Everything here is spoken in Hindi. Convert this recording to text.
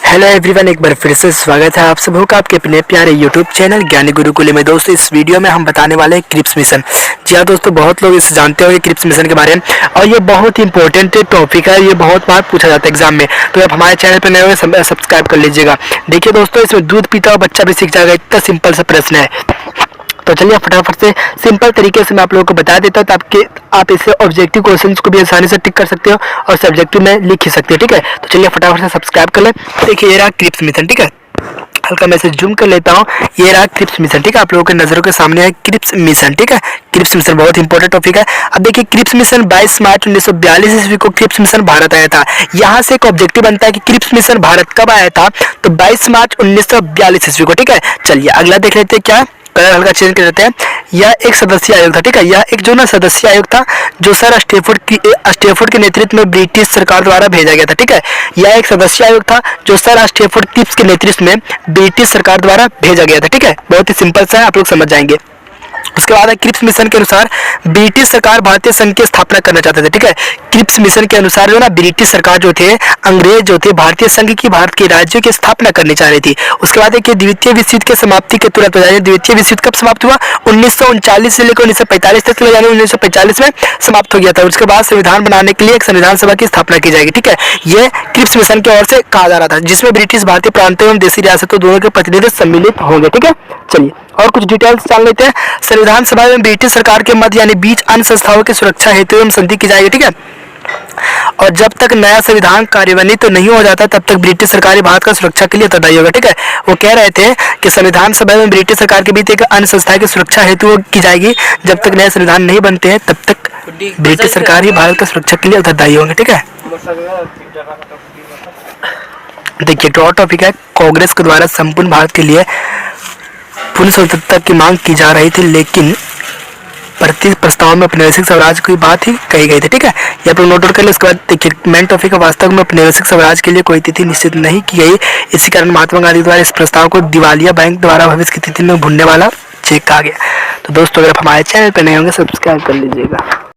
हेलो एवरीवन, एक बार फिर से स्वागत है आप सबों का आपके अपने प्यारे यूट्यूब चैनल ज्ञानी गुरुकुल में। दोस्तों, इस वीडियो में हम बताने वाले हैं क्रिप्स मिशन। जी हाँ दोस्तों, बहुत लोग इसे जानते होंगे क्रिप्स मिशन के बारे में, और ये बहुत ही इंपॉर्टेंट टॉपिक है। ये बहुत बार पूछा जाता है एग्जाम में, तो आप हमारे चैनल पर नए हुए सब्सक्राइब कर लीजिएगा। देखिए दोस्तों, इसमें दूध पीता हुआ बच्चा भी सीख जाएगा, इतना सिंपल सा प्रश्न है। तो चलिए फटाफट से सिंपल तरीके से मैं आप लोगों को बता देता हूँ, ताकि आप इसे ऑब्जेक्टिव क्वेश्चंस को भी आसानी से टिक कर सकते हो और सब्जेक्टिव में लिख ही सकते हो। ठीक है, तो चलिए फटाफट से सब्सक्राइब कर लें। देखिए, ये रहा क्रिप्स मिशन। ठीक है, हल्का मैं इसे जूम कर लेता हूँ। ये रहा क्रिप्स मिशन। ठीक है, आप लोगों के नजरों के सामने है क्रिप्स मिशन। ठीक है, क्रिप्स मिशन बहुत इंपॉर्टेंट टॉपिक है। अब देखिए, क्रिप्स मिशन 22 मार्च 1942 ईस्वी को क्रिप्स मिशन भारत आया था। यहाँ से एक ऑब्जेक्टिव बनता है कि क्रिप्स मिशन भारत कब आया था, तो 22 मार्च 1942 ईस्वी को। ठीक है, चलिए अगला देख लेते हैं। क्या कलर हल्का चेंज कर देते हैं। यह एक सदस्यीय आयोग था। ठीक है, यह एक जो ना सदस्यीय आयोग था, जो सर स्टेफोर्ड के नेतृत्व में ब्रिटिश सरकार द्वारा भेजा गया था। ठीक है, यह एक सदस्यीय आयोग था जो सर स्टेफोर्ड क्रिप्स के नेतृत्व में ब्रिटिश सरकार द्वारा भेजा गया था। ठीक है, बहुत ही सिंपल सा है, आप लोग समझ जाएंगे। उसके बाद क्रिप्स मिशन के अनुसार ब्रिटिश सरकार भारतीय संघ की स्थापना करना चाहते थे। ठीक है, क्रिप्स मिशन के अनुसार जो ना ब्रिटिश सरकार जो थे, अंग्रेज जो थे, भारतीय संघ की भारत के राज्यों की स्थापना करनी चाह रही थी। उसके बाद देखिए, द्वितीय विश्व युद्ध के समाप्ति के तुरंत बाद, द्वितीय विश्व युद्ध कब समाप्त हुआ, 1939 से लेकर 1945 तक, यानी 1945 में समाप्त हो गया था। उसके बाद संविधान बनाने के लिए एक संविधान सभा की स्थापना की जाएगी। ठीक है, ये क्रिप्स मिशन की ओर से कहा जा रहा था, जिसमें ब्रिटिश भारतीय प्रांतों एवं देशी रियासतों दोनों के प्रतिनिधि सम्मिलित होंगे। ठीक है, चलिए और कुछ डिटेल्स जान लेते हैं। संविधान सभा में ब्रिटिश सरकार के मध्य यानी बीच अन्य संस्थाओं की सुरक्षा हेतु एवं संधि की जाएगी। ठीक है, और जब तक नया संविधान कार्यान्वित तो नहीं हो जाता, तब तक ब्रिटिश सरकार भारत का सुरक्षा के लिए उत्तरदायी होगा। ठीक है, वो कह रहे थे कि संविधान सभा में ब्रिटिश सरकार के बीच एक अन्य संस्था की सुरक्षा हेतु की जाएगी। जब तक नए संविधान नहीं बनते हैं, तब तक ब्रिटिश सरकार ही भारत का सुरक्षा के लिए उत्तरदायी होंगे। ठीक है, देखिए ड्रॉ टॉपिक है। कांग्रेस के द्वारा संपूर्ण भारत के लिए पूर्ण स्वतंत्रता की मांग की जा रही थी, लेकिन प्रस्ताव में औपनिवेशिक स्वराज की बात ही कही गई थी। ठीक है, ये आप नोट कर ले। उसके बाद देखिए, मेन टॉपिक है, वास्तव में औपनिवेशिक स्वराज के लिए कोई तिथि निश्चित नहीं की गई। इसी कारण महात्मा गांधी द्वारा इस प्रस्ताव को दिवालिया बैंक द्वारा भविष्य की तिथि में भुनने वाला चेक कहा गया। तो दोस्तों, अगर आप हमारे चैनल पर नए होंगे, सब्सक्राइब कर लीजिएगा।